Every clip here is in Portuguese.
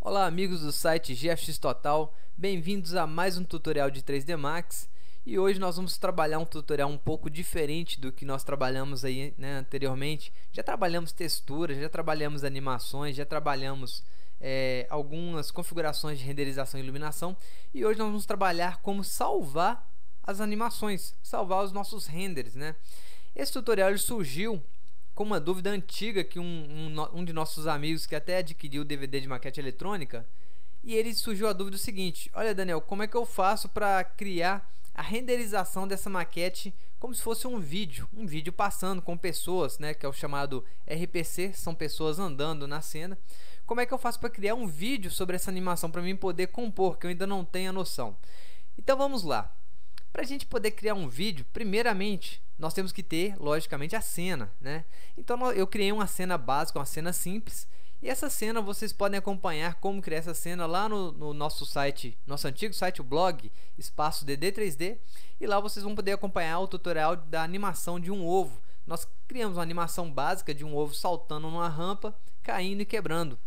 Olá amigos do site GFX Total, bem-vindos a mais um tutorial de 3D Max. E hoje nós vamos trabalhar um tutorial um pouco diferente do que nós trabalhamos aí, anteriormente. Já trabalhamos texturas, já trabalhamos animações, já trabalhamos algumas configurações de renderização e iluminação. E hoje nós vamos trabalhar como salvar as animações, salvar os nossos renders, Esse tutorial ele surgiu com uma dúvida antiga que um de nossos amigos que até adquiriu o DVD de maquete eletrônica, e ele surgiu a dúvida seguinte: olha Daniel, como é que eu faço para criar a renderização dessa maquete como se fosse um vídeo passando com pessoas, que é o chamado RPC, são pessoas andando na cena. Como é que eu faço para criar um vídeo sobre essa animação para mim poder compor, que eu ainda não tenho a noção? Então vamos lá. Para a gente poder criar um vídeo, primeiramente, nós temos que ter, logicamente, a cena, Então, eu criei uma cena básica, uma cena simples. E essa cena, vocês podem acompanhar como criar essa cena lá no nosso site, nosso antigo site, o blog, Espaço DD3D. E lá vocês vão poder acompanhar o tutorial da animação de um ovo. Nós criamos uma animação básica de um ovo saltando numa rampa, caindo e quebrando.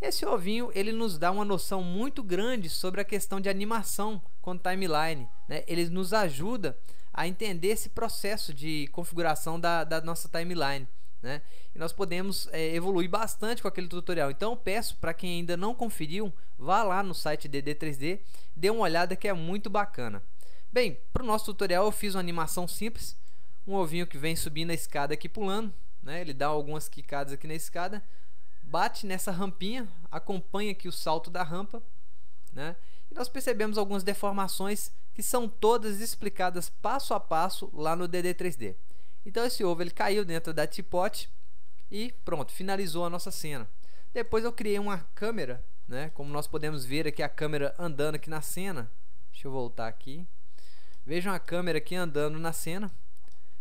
Esse ovinho ele nos dá uma noção muito grande sobre a questão de animação com timeline, Ele nos ajuda a entender esse processo de configuração da nossa timeline, E nós podemos evoluir bastante com aquele tutorial. Então eu peço para quem ainda não conferiu, vá lá no site DD3D, dê uma olhada que é muito bacana. Bem, para o nosso tutorial eu fiz uma animação simples, um ovinho que vem subindo a escada aqui pulando, Ele dá algumas quicadas aqui na escada, bate nessa rampinha, acompanha aqui o salto da rampa, E nós percebemos algumas deformações que são todas explicadas passo a passo lá no DD3D. Então esse ovo ele caiu dentro da teapot e pronto, finalizou a nossa cena. Depois eu criei uma câmera, como nós podemos ver aqui a câmera andando aqui na cena. Deixa eu voltar aqui. Vejam a câmera aqui andando na cena.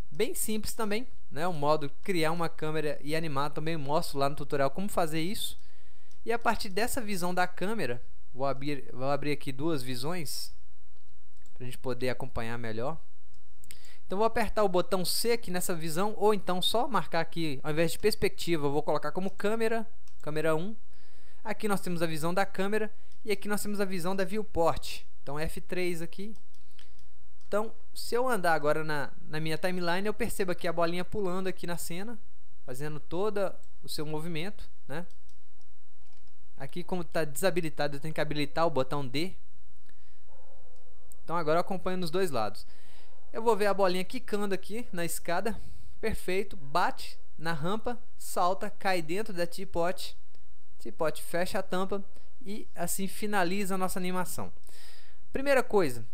Bem simples também, o modo criar uma câmera e animar, também mostro lá no tutorial como fazer isso. E a partir dessa visão da câmera, vou abrir aqui duas visões para a gente poder acompanhar melhor. Então vou apertar o botão C aqui nessa visão, ou então só marcar aqui, ao invés de perspectiva, eu vou colocar como câmera 1. Aqui nós temos a visão da câmera e aqui nós temos a visão da viewport. Então F3 aqui. Então, se eu andar agora na minha timeline, eu percebo aqui a bolinha pulando aqui na cena, fazendo todo o seu movimento, Aqui, como está desabilitado, eu tenho que habilitar o botão D. Então, agora eu acompanho nos dois lados. Eu vou ver a bolinha quicando aqui na escada. Perfeito. Bate na rampa, salta, cai dentro da teapot. Teapot fecha a tampa e assim finaliza a nossa animação. Primeira coisa,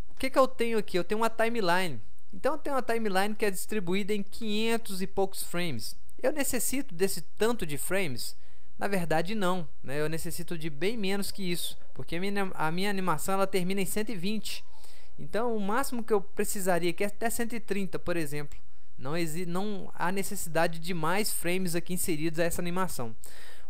o que eu tenho aqui? Eu tenho uma timeline. Então eu tenho uma timeline que é distribuída em 500 e poucos frames. Eu necessito desse tanto de frames? Na verdade não, Eu necessito de bem menos que isso, porque a minha animação ela termina em 120. Então o máximo que eu precisaria aqui é até 130, por exemplo. Não há necessidade de mais frames aqui inseridos a essa animação.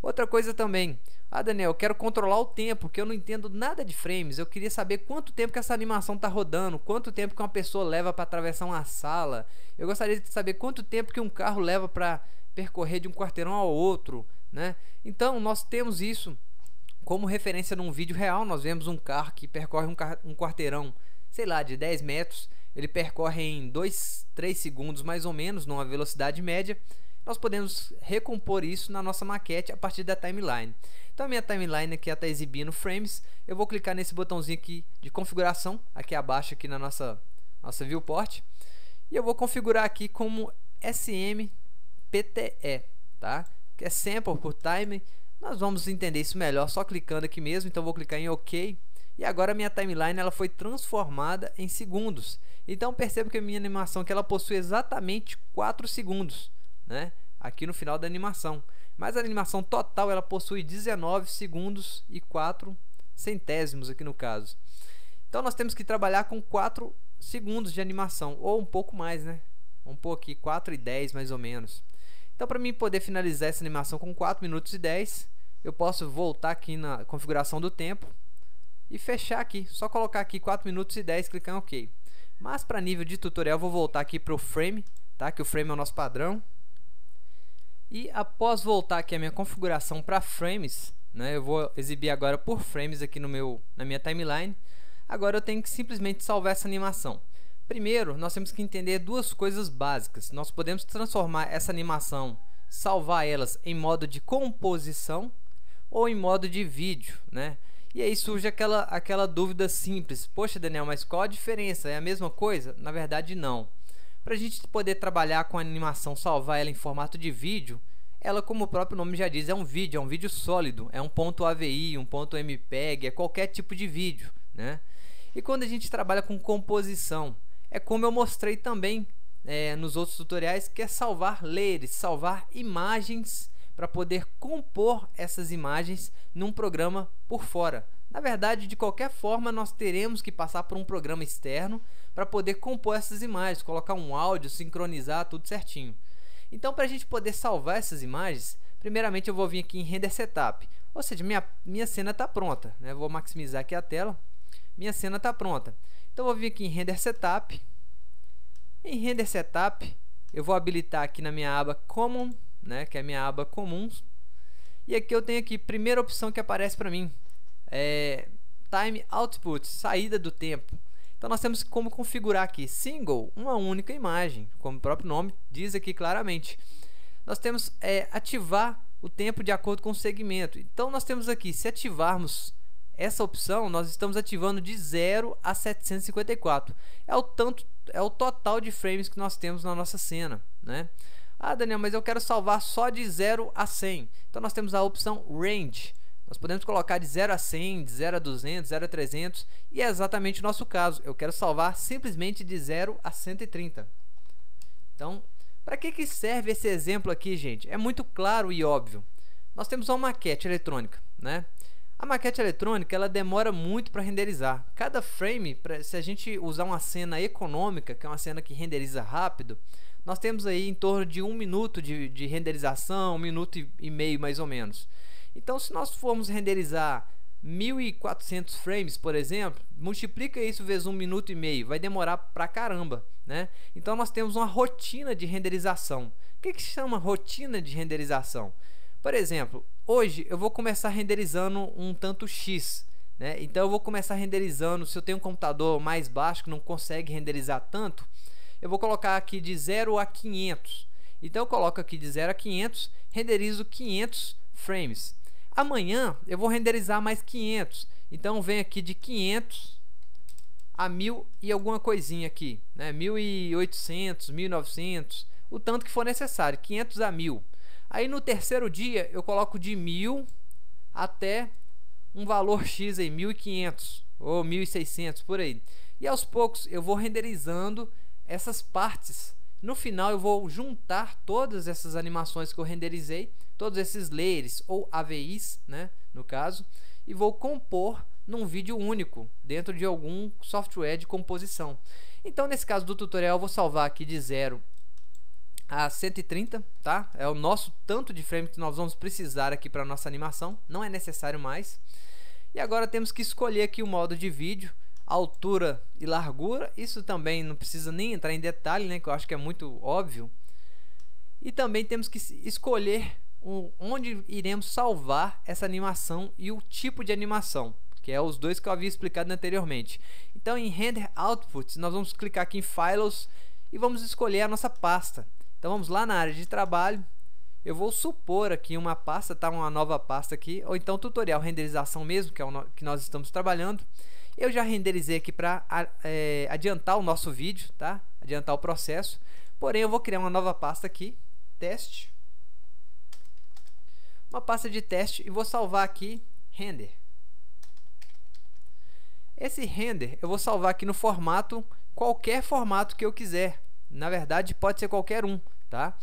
Outra coisa também, Daniel, eu quero controlar o tempo, porque eu não entendo nada de frames. Eu queria saber quanto tempo que essa animação está rodando, quanto tempo que uma pessoa leva para atravessar uma sala. Eu gostaria de saber quanto tempo que um carro leva para percorrer de um quarteirão ao outro, Então nós temos isso como referência num vídeo real. Nós vemos um carro que percorre um quarteirão, sei lá, de 10 metros. Ele percorre em 2, 3 segundos mais ou menos, numa velocidade média. Nós podemos recompor isso na nossa maquete a partir da timeline. Então a minha timeline aqui está exibindo frames. Eu vou clicar nesse botãozinho aqui de configuração, aqui abaixo aqui na nossa viewport. E eu vou configurar aqui como SMPTE, que é Sample por Time. Nós vamos entender isso melhor só clicando aqui mesmo. Então vou clicar em OK. E agora a minha timeline ela foi transformada em segundos. Então perceba que a minha animação que ela possui exatamente 4 segundos, aqui no final da animação. Mas a animação total ela possui 19 segundos e 4 centésimos aqui no caso. Então nós temos que trabalhar com 4 segundos de animação, ou um pouco mais, Vamos pôr aqui 4 e 10 mais ou menos. Então para mim poder finalizar essa animação com 4 minutos e 10, eu posso voltar aqui na configuração do tempo e fechar aqui, só colocar aqui 4 minutos e 10, clicar em OK. Mas para nível de tutorial, vou voltar aqui para o frame, que o frame é o nosso padrão. E após voltar aqui a minha configuração para frames, né? Eu vou exibir agora por frames aqui na minha timeline. Agora eu tenho que simplesmente salvar essa animação. Primeiro, nós temos que entender duas coisas básicas. Nós podemos transformar essa animação, salvar elas em modo de composição ou em modo de vídeo, né? E aí surge aquela dúvida simples. Poxa, Daniel, mas qual a diferença? É a mesma coisa? Na verdade, não. Para a gente poder trabalhar com a animação, salvar ela em formato de vídeo, ela, como o próprio nome já diz, é um vídeo sólido, é um ponto AVI, um ponto MPEG, é qualquer tipo de vídeo, né? E quando a gente trabalha com composição, é como eu mostrei também nos outros tutoriais, que é salvar layers, salvar imagens para poder compor essas imagens num programa por fora. Na verdade, de qualquer forma, nós teremos que passar por um programa externo para poder compor essas imagens, colocar um áudio, sincronizar tudo certinho. Então, para a gente poder salvar essas imagens, primeiramente eu vou vir aqui em Render Setup, ou seja, minha cena está pronta, né? Vou maximizar aqui a tela, minha cena está pronta. Então, eu vou vir aqui em Render Setup. Em Render Setup, eu vou habilitar aqui na minha aba Common, né, que é a minha aba Comuns. E aqui eu tenho aqui, primeira opção que aparece para mim, Time Output, saída do tempo. Então nós temos como configurar aqui Single, uma única imagem, como o próprio nome diz aqui claramente. Nós temos ativar o tempo de acordo com o segmento. Então nós temos aqui, se ativarmos essa opção, nós estamos ativando de 0 a 754. É o total de frames que nós temos na nossa cena, né? Ah, Daniel, mas eu quero salvar só de 0 a 100. Então nós temos a opção Range. Nós podemos colocar de 0 a 100, de 0 a 200, 0 a 300. E é exatamente o nosso caso. Eu quero salvar simplesmente de 0 a 130. Então, para que serve esse exemplo aqui, gente? É muito claro e óbvio. Nós temos uma maquete eletrônica, né? A maquete eletrônica, ela demora muito para renderizar. Cada frame, se a gente usar uma cena econômica, que é uma cena que renderiza rápido, nós temos aí em torno de 1 minuto de renderização, 1 minuto e meio mais ou menos. Então, se nós formos renderizar 1400 frames, por exemplo, multiplica isso vezes 1 minuto e meio, vai demorar pra caramba, né? Então, nós temos uma rotina de renderização. O que chama rotina de renderização? Por exemplo, hoje eu vou começar renderizando um tanto X, né? Então, eu vou começar renderizando, se eu tenho um computador mais baixo que não consegue renderizar tanto, eu vou colocar aqui de 0 a 500. Então eu coloco aqui de 0 a 500, renderizo 500 frames. Amanhã eu vou renderizar mais 500. Então venho aqui de 500 a 1000 e alguma coisinha aqui, né? 1800, 1900, o tanto que for necessário, 500 a 1000. Aí no terceiro dia eu coloco de 1000 até um valor X aí, 1500 ou 1600 por aí. E aos poucos eu vou renderizando essas partes. No final eu vou juntar todas essas animações que eu renderizei, todos esses layers ou AVIs, né, no caso, e vou compor num vídeo único dentro de algum software de composição. Então nesse caso do tutorial eu vou salvar aqui de 0 a 130, tá? É o nosso tanto de frame que nós vamos precisar aqui para nossa animação, não é necessário mais. E agora temos que escolher aqui o modo de vídeo, altura e largura. Isso também não precisa nem entrar em detalhe, né, que eu acho que é muito óbvio. E também temos que escolher onde iremos salvar essa animação e o tipo de animação, que é os dois que eu havia explicado anteriormente. Então em Render Output nós vamos clicar aqui em Files e vamos escolher a nossa pasta. Então vamos lá na área de trabalho. Eu vou supor aqui uma pasta, tá? Uma nova pasta aqui, ou então tutorial renderização mesmo, que é o que nós estamos trabalhando. Eu já renderizei aqui para adiantar o nosso vídeo, tá? Adiantar o processo. Porém, eu vou criar uma nova pasta aqui, teste. Uma pasta de teste e vou salvar aqui render. Esse render eu vou salvar aqui no formato, qualquer formato que eu quiser. Na verdade, pode ser qualquer um, tá?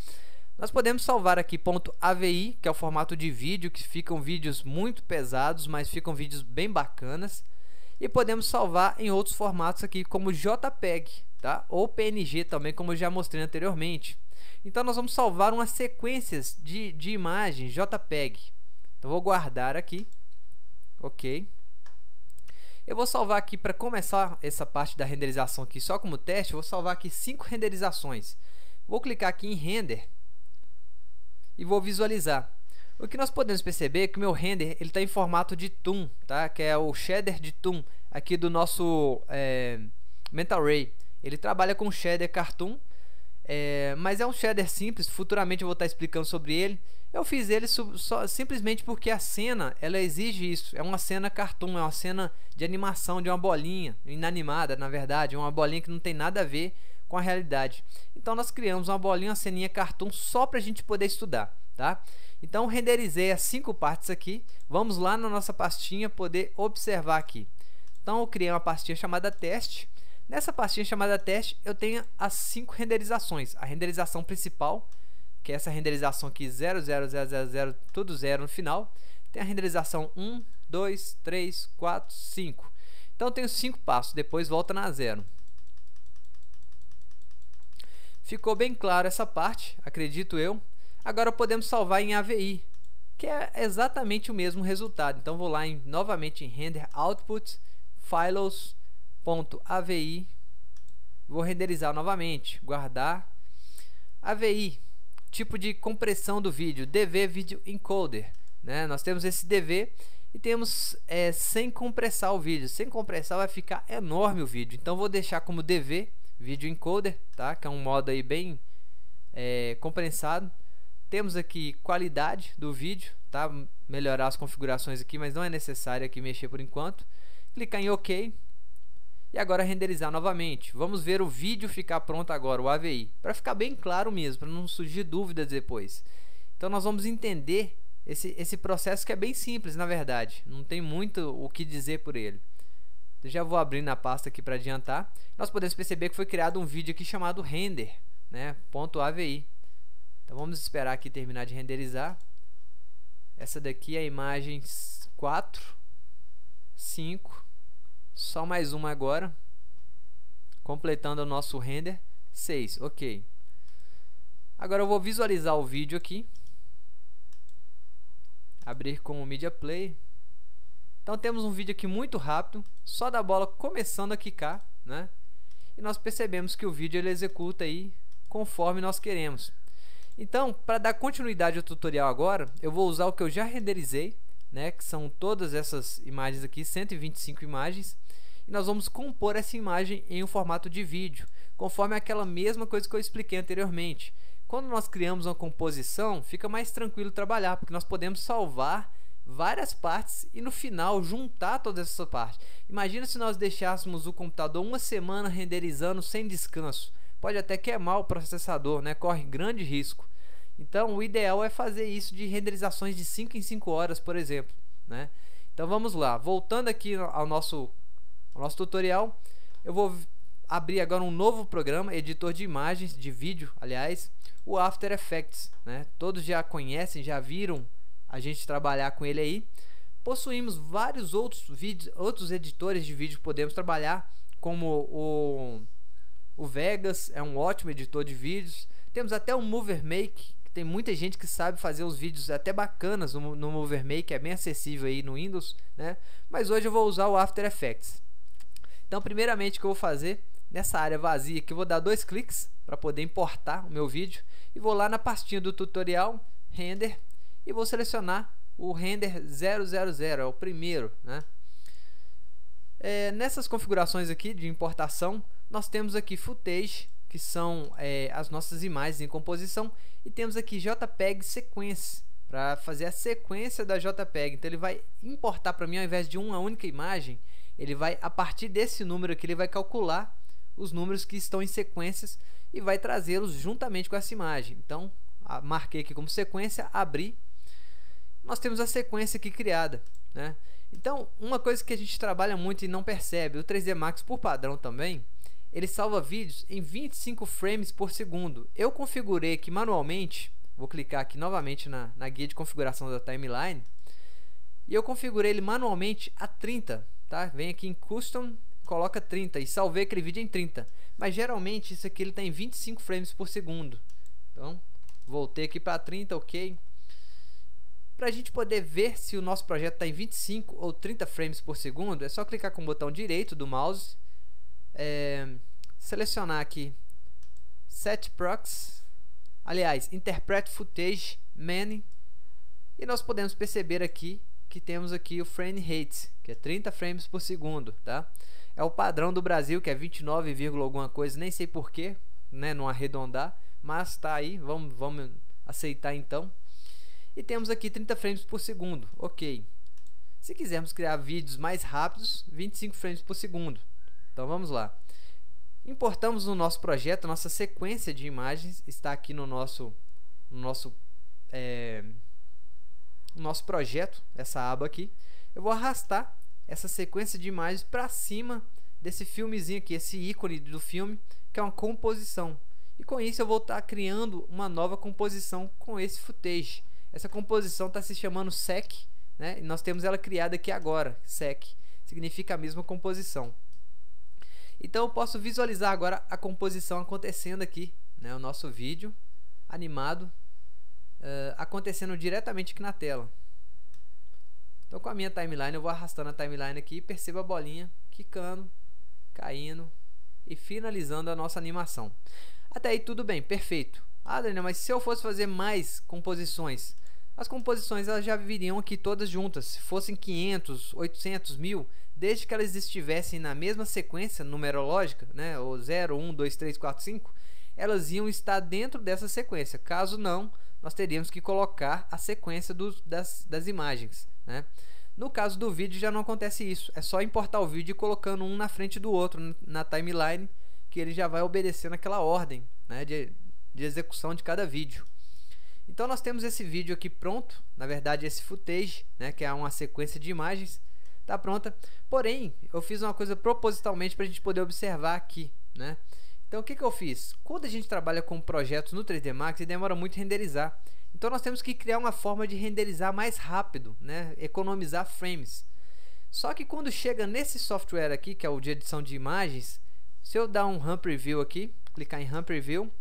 Nós podemos salvar aqui .avi, que é o formato de vídeo, que ficam vídeos muito pesados, mas ficam vídeos bem bacanas. E podemos salvar em outros formatos aqui, como JPEG, tá? Ou PNG também, como eu já mostrei anteriormente. Então nós vamos salvar umas sequências de imagens JPEG. Então vou guardar aqui. Ok. Eu vou salvar aqui, para começar essa parte da renderização aqui só como teste, eu vou salvar aqui 5 renderizações. Vou clicar aqui em Render e vou visualizar. O que nós podemos perceber é que o meu render ele está em formato de toon, tá? Que é o shader de toon aqui do nosso Mental Ray. Ele trabalha com shader cartoon, mas é um shader simples. Futuramente eu vou estar explicando sobre ele. Eu fiz ele simplesmente porque a cena ela exige isso. É uma cena cartoon, é uma cena de animação de uma bolinha inanimada, na verdade, uma bolinha que não tem nada a ver com a realidade. Então nós criamos uma bolinha, uma ceninha cartoon só para a gente poder estudar, tá? Então renderizei as 5 partes aqui. Vamos lá na nossa pastinha poder observar aqui. Então eu criei uma pastinha chamada teste. Nessa pastinha chamada teste eu tenho as 5 renderizações. A renderização principal, que é essa renderização aqui 0, 0, 0, 0, 0, tudo 0 no final. Tem a renderização 1, 2, 3, 4, 5. Então eu tenho 5 passos, depois volta na 0. Ficou bem claro essa parte, acredito eu. Agora podemos salvar em AVI, que é exatamente o mesmo resultado. Então vou lá novamente em Render Output, Files.avi, vou renderizar novamente, guardar. AVI, tipo de compressão do vídeo, DV Video Encoder, né? Nós temos esse DV e temos sem compressar o vídeo. Sem compressar vai ficar enorme o vídeo, então vou deixar como DV Video Encoder, tá? Que é um modo aí bem compressado. Temos aqui qualidade do vídeo, tá? Melhorar as configurações aqui, mas não é necessário aqui mexer por enquanto. Clicar em OK e agora renderizar novamente. Vamos ver o vídeo ficar pronto agora, o AVI, para ficar bem claro mesmo, para não surgir dúvidas depois. Então nós vamos entender esse processo que é bem simples, na verdade. Não tem muito o que dizer por ele. Eu já vou abrir na pasta aqui para adiantar. Nós podemos perceber que foi criado um vídeo aqui chamado render, né? .avi. Então vamos esperar aqui terminar de renderizar. Essa daqui é a imagem 4, 5, só mais uma agora, completando o nosso render 6, ok. Agora eu vou visualizar o vídeo aqui, abrir com o Media Player. Então temos um vídeo aqui muito rápido, só da bola começando a quicar, né? E nós percebemos que o vídeo ele executa aí conforme nós queremos. Então, para dar continuidade ao tutorial agora, eu vou usar o que eu já renderizei, né, que são todas essas imagens aqui, 125 imagens, e nós vamos compor essa imagem em um formato de vídeo, conforme aquela mesma coisa que eu expliquei anteriormente. Quando nós criamos uma composição, fica mais tranquilo trabalhar, porque nós podemos salvar várias partes e no final juntar todas essas partes. Imagina se nós deixássemos o computador uma semana renderizando sem descanso. Pode até queimar o processador, né? Corre grande risco. Então o ideal é fazer isso de renderizações de 5 em 5 horas, por exemplo, né? Então vamos lá, voltando aqui ao nosso tutorial, eu vou abrir agora um novo programa, editor de imagens, de vídeo, aliás, o After Effects, né? Todos já conhecem, já viram a gente trabalhar com ele aí. Possuímos vários outros editores de vídeo que podemos trabalhar, como o Vegas é um ótimo editor de vídeos. Temos até o Mover Make, que tem muita gente que sabe fazer uns vídeos até bacanas no Mover Make, é bem acessível aí no Windows, né? Mas hoje eu vou usar o After Effects. Então, primeiramente, o que eu vou fazer nessa área vazia aqui, eu vou dar 2 cliques para poder importar o meu vídeo e vou lá na pastinha do tutorial, Render, e vou selecionar o Render 000, é o primeiro, né? Nessas configurações aqui de importação, nós temos aqui Footage, que são as nossas imagens em composição, e temos aqui JPEG Sequence, para fazer a sequência da JPEG. Então ele vai importar para mim, ao invés de uma única imagem, ele vai, a partir desse número aqui, ele vai calcular os números que estão em sequências e vai trazê-los juntamente com essa imagem. Então, marquei aqui como sequência, abri. Nós temos a sequência aqui criada, né? Então, uma coisa que a gente trabalha muito e não percebe, o 3D Max por padrão também, ele salva vídeos em 25 frames por segundo. Eu configurei aqui manualmente, vou clicar aqui novamente na guia de configuração da timeline, e eu configurei ele manualmente a 30, tá? Vem aqui em Custom, coloca 30 e salvei aquele vídeo em 30. Mas geralmente isso aqui ele está em 25 frames por segundo. Então, voltei aqui para 30, ok. Para a gente poder ver se o nosso projeto está em 25 ou 30 frames por segundo, é só clicar com o botão direito do mouse, selecionar aqui Set Prox, aliás, Interpret Footage Many, E nós podemos perceber aqui que temos aqui o frame rate, que é 30 frames por segundo, tá? É o padrão do Brasil, que é 29, alguma coisa, nem sei porquê, né, não arredondar, mas tá aí, vamos aceitar então. E temos aqui 30 frames por segundo, ok. Se quisermos criar vídeos mais rápidos, 25 frames por segundo. Então vamos lá. Importamos no nosso projeto, nossa sequência de imagens está aqui no nosso projeto, essa aba aqui. Eu vou arrastar essa sequência de imagens para cima desse filmezinho aqui, esse ícone do filme, que é uma composição. E com isso eu vou estar criando uma nova composição com esse footage. Essa composição está se chamando sec, né? E nós temos ela criada aqui agora, sec, significa a mesma composição. Então eu posso visualizar agora a composição acontecendo aqui, né? O nosso vídeo animado acontecendo diretamente aqui na tela. Então com a minha timeline eu vou arrastando a timeline aqui e percebo a bolinha quicando, caindo e finalizando a nossa animação. Até aí tudo bem, perfeito. Ah, Daniel, mas se eu fosse fazer mais composições, as composições elas já viriam aqui todas juntas. Se fossem 500, 800, 1000, desde que elas estivessem na mesma sequência numerológica, né, ou 0, 1, 2, 3, 4, 5, elas iam estar dentro dessa sequência. Caso não, nós teríamos que colocar a sequência das imagens, né? No caso do vídeo já não acontece isso, é só importar o vídeo e colocando um na frente do outro na timeline, que ele já vai obedecendo aquela ordem, né, de execução de cada vídeo. Então nós temos esse vídeo aqui pronto, na verdade esse footage, né, que é uma sequência de imagens, está pronta. Porém, eu fiz uma coisa propositalmente para a gente poder observar aqui, né? Então o que eu fiz? Quando a gente trabalha com projetos no 3D Max, demora muito renderizar. Então nós temos que criar uma forma de renderizar mais rápido, né? Economizar frames. Só que quando chega nesse software aqui, que é o de edição de imagens, se eu dar um RAM Preview aqui, clicar em RAM Preview,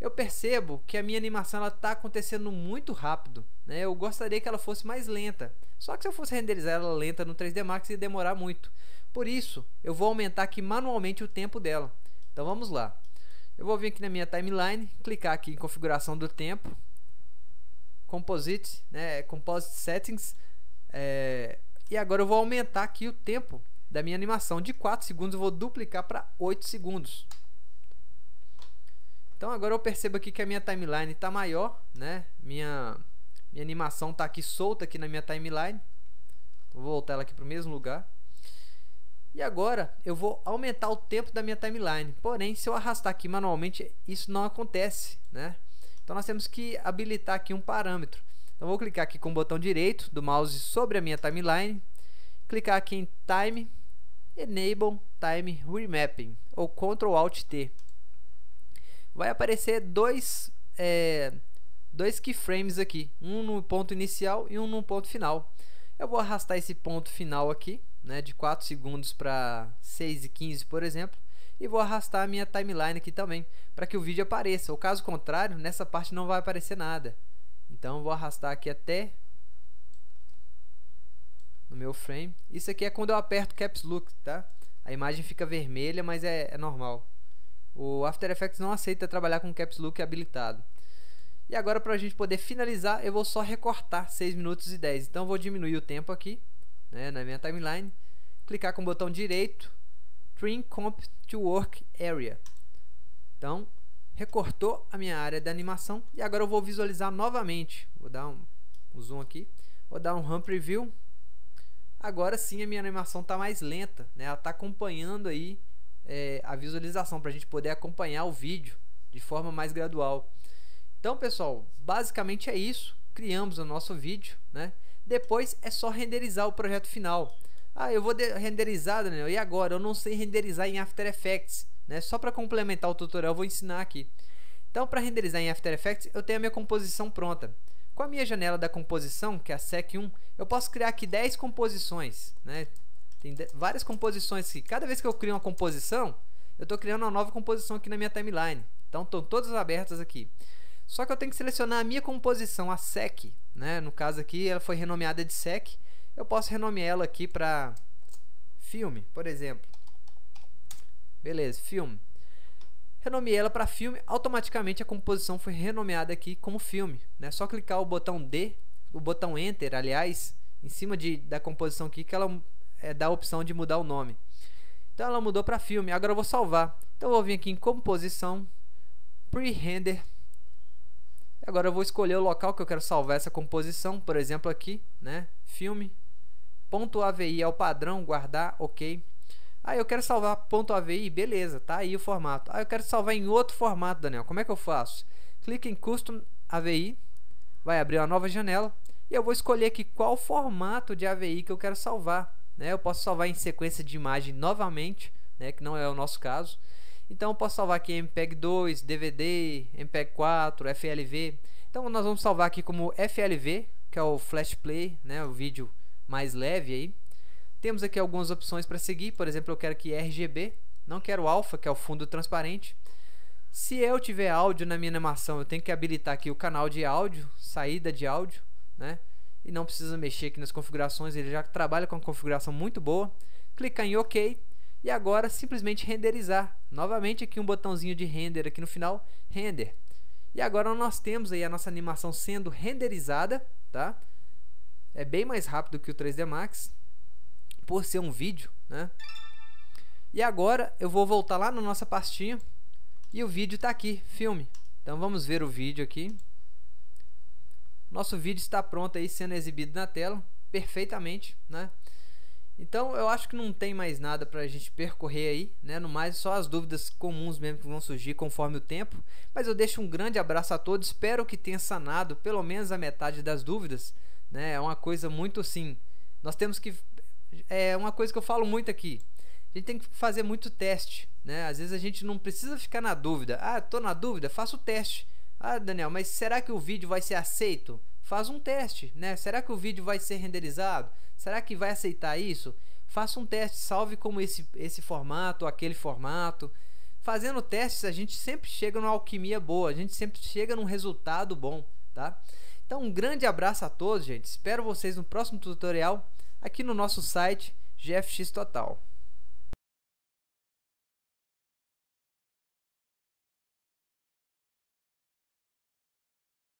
eu percebo que a minha animação está acontecendo muito rápido, né? Eu gostaria que ela fosse mais lenta. Só que se eu fosse renderizar ela lenta no 3D Max ia demorar muito. Por isso, eu vou aumentar aqui manualmente o tempo dela. Então vamos lá. Eu vou vir aqui na minha timeline, clicar aqui em configuração do tempo, Composite, né, Composite Settings, e agora eu vou aumentar aqui o tempo da minha animação. De 4 segundos eu vou duplicar para 8 segundos. Então agora eu percebo aqui que a minha timeline está maior, né? Minha animação está aqui solta aqui na minha timeline. Vou voltar ela aqui para o mesmo lugar. E agora eu vou aumentar o tempo da minha timeline. Porém, se eu arrastar aqui manualmente, isso não acontece, né? Então nós temos que habilitar aqui um parâmetro. Então vou clicar aqui com o botão direito do mouse sobre a minha timeline, clicar aqui em Time, Enable Time Remapping, ou Ctrl Alt T. Vai aparecer dois keyframes aqui, um no ponto inicial e um no ponto final. Eu vou arrastar esse ponto final aqui, né, de 4 segundos para 6 e 15, por exemplo, e vou arrastar a minha timeline aqui também, para que o vídeo apareça. Ou caso contrário, nessa parte não vai aparecer nada. Então vou arrastar aqui até no meu frame. Isso aqui é quando eu aperto Caps Lock, tá? A imagem fica vermelha, mas é normal. O After Effects não aceita trabalhar com Caps Lock habilitado. E agora, para a gente poder finalizar, eu vou só recortar 6 minutos e 10. Então eu vou diminuir o tempo aqui, né, na minha timeline, clicar com o botão direito, Trim Comp to Work Area. Então recortou a minha área da animação e agora eu vou visualizar novamente. Vou dar um zoom aqui, vou dar um RAM Preview. Agora sim a minha animação está mais lenta, né? Ela está acompanhando aí a visualização, para a gente poder acompanhar o vídeo de forma mais gradual. Então pessoal, basicamente é isso. Criamos o nosso vídeo, né? Depois é só renderizar o projeto final. Ah, eu vou renderizar, Daniel, e agora? Eu não sei renderizar em After Effects, né? Só para complementar o tutorial eu vou ensinar aqui. Então, para renderizar em After Effects, eu tenho a minha composição pronta. Com a minha janela da composição, que é a Sec1, eu posso criar aqui 10 composições, né? Tem várias composições aqui. Cada vez que eu crio uma composição, eu estou criando uma nova composição aqui na minha timeline. Então, estão todas abertas aqui. Só que eu tenho que selecionar a minha composição, a Sec, né? No caso aqui, ela foi renomeada de Sec. Eu posso renomear ela aqui para filme, por exemplo. Beleza, filme. Renomeei ela para filme, automaticamente a composição foi renomeada aqui como filme, né? Só clicar o botão D o botão Enter, aliás, em cima da composição aqui, que ela dá a opção de mudar o nome. Então ela mudou para filme. Agora eu vou salvar. Então eu vou vir aqui em composição, pre-render. Agora eu vou escolher o local que eu quero salvar essa composição, por exemplo aqui, né? Filme, .avi é o padrão, guardar, ok. Aí eu quero salvar .avi, beleza, tá aí o formato. Aí eu quero salvar em outro formato, Daniel. Como é que eu faço? Clique em Custom AVI, vai abrir uma nova janela e eu vou escolher aqui qual formato de AVI que eu quero salvar, né? Eu posso salvar em sequência de imagem novamente, né? Que não é o nosso caso. Então eu posso salvar aqui MPEG 2, DVD, MPEG 4, FLV. Então nós vamos salvar aqui como FLV, que é o Flash Play, né? O vídeo mais leve aí. Temos aqui algumas opções para seguir. Por exemplo, eu quero aqui RGB, não quero Alpha, que é o fundo transparente. Se eu tiver áudio na minha animação, eu tenho que habilitar aqui o canal de áudio, saída de áudio, né? E não precisa mexer aqui nas configurações, ele já trabalha com uma configuração muito boa. Clicar em OK. E agora simplesmente renderizar. Novamente aqui um botãozinho de render aqui no final, render. E agora nós temos aí a nossa animação sendo renderizada, tá? É bem mais rápido que o 3D Max, por ser um vídeo, né? E agora eu vou voltar lá na nossa pastinha e o vídeo está aqui, filme. Então vamos ver o vídeo aqui. Nosso vídeo está pronto aí, sendo exibido na tela, perfeitamente, né? Então eu acho que não tem mais nada para a gente percorrer aí, né? No mais, só as dúvidas comuns mesmo que vão surgir conforme o tempo. Mas eu deixo um grande abraço a todos, espero que tenha sanado pelo menos a metade das dúvidas, né? É uma coisa muito assim, nós temos que... É uma coisa que eu falo muito aqui, a gente tem que fazer muito teste, né? Às vezes a gente não precisa ficar na dúvida. Ah, tô na dúvida, faça o teste. Ah, Daniel, mas será que o vídeo vai ser aceito? Faz um teste, né? Será que o vídeo vai ser renderizado? Será que vai aceitar isso? Faça um teste, salve como esse formato, aquele formato. Fazendo testes, a gente sempre chega numa alquimia boa, a gente sempre chega num resultado bom, tá? Então, um grande abraço a todos, gente. Espero vocês no próximo tutorial aqui no nosso site GFX Total.